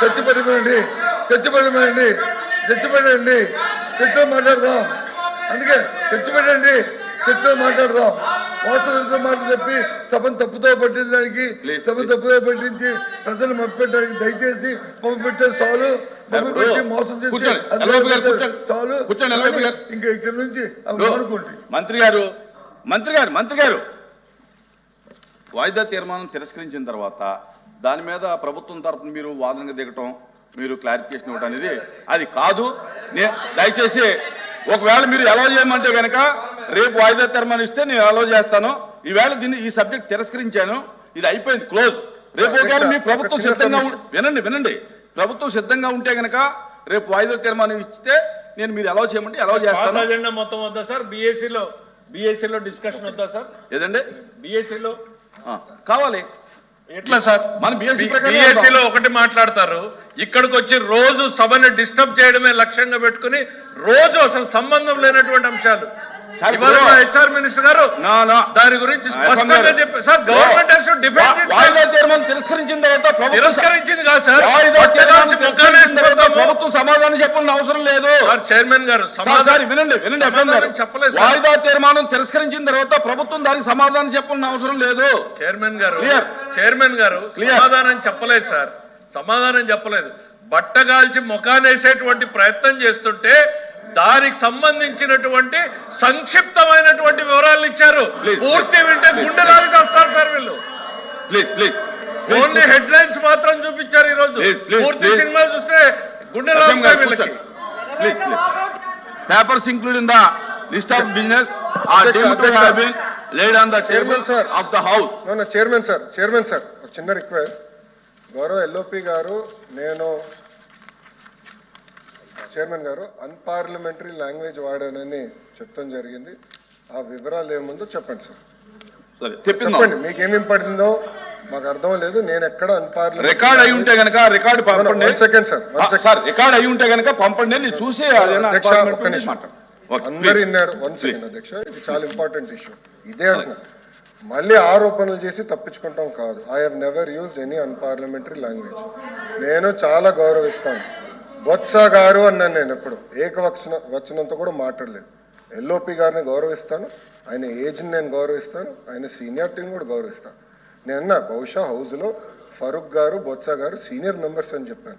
చర్చ పెట్టమనండి, చర్చ పెట్టమనండి, చర్చ పెట్టండి, చర్చలో మాట్లాడదాం. అందుకే చర్చ పెట్టండి, చర్చలో మాట్లాడదాం. మోసం మాటలు చెప్పి సభను తప్పుతో పట్టించడానికి, సభను తప్పుతో పట్టించి ప్రజలు మభ్యపెట్టడానికి దయచేసి పెట్టారు చాలు. పెట్టి మోసం చేసి చాలు. ఇంకా ఇక్కడ నుంచి అనుకోండి. మంత్రి గారు వాయిదా తీర్మానం తిరస్కరించిన తర్వాత దాని మీద ప్రభుత్వం తరపున మీరు వాదనగా దిగటం, మీరు క్లారిఫికేషన్ ఇవ్వడం అనేది అది కాదు. దయచేసి ఒకవేళ మీరు అలౌ చేయమంటే కనుక రేపు వాయిదా తీర్మానం ఇస్తే నేను అలౌ చేస్తాను. ఈవేళ ఈ సబ్జెక్ట్ తిరస్కరించాను, ఇది అయిపోయింది, క్లోజ్. రేపు ఒకవేళ మీ ప్రభుత్వం సిద్ధంగా వినండి ప్రభుత్వం సిద్ధంగా ఉంటే కనుక రేపు వాయిదా తీర్మానం ఇస్తే నేను మీరు అలౌ చేయమంటే అలౌ చేస్తాను. అజెండా మొత్తం వద్దా సార్? బిఎస్సీలో డిస్కషన్ వద్దా సార్? ఏదండి బిఎస్సీలో కావాలి. ఎట్లా సార్? మన బిఎస్సీలో ఒకటి మాట్లాడతారు, ఇక్కడికి వచ్చి రోజు సభని డిస్టర్బ్ చేయడమే లక్ష్యంగా పెట్టుకుని రోజు అసలు సంబంధం లేనటువంటి అంశాలు. హెచ్ఆర్ మినిస్టర్ గారు దాని గురించి స్పష్టంగా చెప్పారు sir. Government has to defend it. వాయిదా తీర్మానం తిరస్కరించిన తర్వాత తిరస్కరించింది కాదు సార్, ప్రభుత్వం సమాధానం చెప్పాల్సిన అవసరం లేదు సార్. చైర్మన్ గారు వినండి చెప్పలేదు. వాయిదా తీర్మానం తిరస్కరించిన తర్వాత ప్రభుత్వం దానికి సమాధానం చెప్పాల్సిన అవసరం లేదు. చైర్మన్ గారు సమాధానం చెప్పలేదు సార్, సమాధానం చెప్పలేదు. బట్టగాల్చి ముఖానేసేటువంటి ప్రయత్నం చేస్తుంటే దానికి సంబంధించినటువంటి సంక్షిప్తమైనటువంటి వివరాలు ఇచ్చారు. పూర్తి వింటే గుండె రాలికి వస్తారు సార్ వీళ్ళు. ఓన్లీ హెడ్ లైన్స్ మాత్రం చూపించారు. ఈ రోజు పూర్తి సినిమా చూస్తే గుండె రాలికి వీళ్ళకి. Papers including the list of business are deemed to have been laid on the table of the house. No, chairman sir, చిన్న రిక్వెస్ట్. గౌరవ ఎల్ఓపి గారు, నేను చైర్మన్ గారు అన్పార్లమెంటరీ లాంగ్వేజ్ వాడానని చెప్తాం జరిగింది. ఆ వివరాలు ఏముందో చెప్పండి సార్. చెప్పండి, మీకేమేమి పడిందో మాకు అర్థం లేదు. నేను ఎక్కడ అన్పార్లమెంటరీ రికార్డ్ అయి ఉంటే గనక రికార్డ్ పంపండి. సెకండ్ సార్, రికార్డ్ అయి ఉంటే గనక పంపండి, నేను చూసి అందరు విన్నారు. 1 సెకండ్ అధ్యక్ష, ఇది చాలా ఇంపార్టెంట్ ఇష్యూ. ఇదే అంటున్నారు, మళ్ళీ ఆరోపణలు చేసి తప్పించుకుంటాం కాదు. I have never used any unparliamentary language. నేను చాలా గౌరవిస్తాను. బొత్స గారు అన్నాను, నేను ఎప్పుడు ఏకవచనంతో కూడా మాట్లాడలేదు. ఎల్ఓపి గారిని గౌరవిస్తాను, ఆయన ఏజ్ని నేను గౌరవిస్తాను, ఆయన సీనియారిటీని కూడా గౌరవిస్తాను. నేను బహుశా హౌస్లో ఫరూక్ గారు, బొత్స గారు సీనియర్ మెంబర్స్ అని చెప్పాను.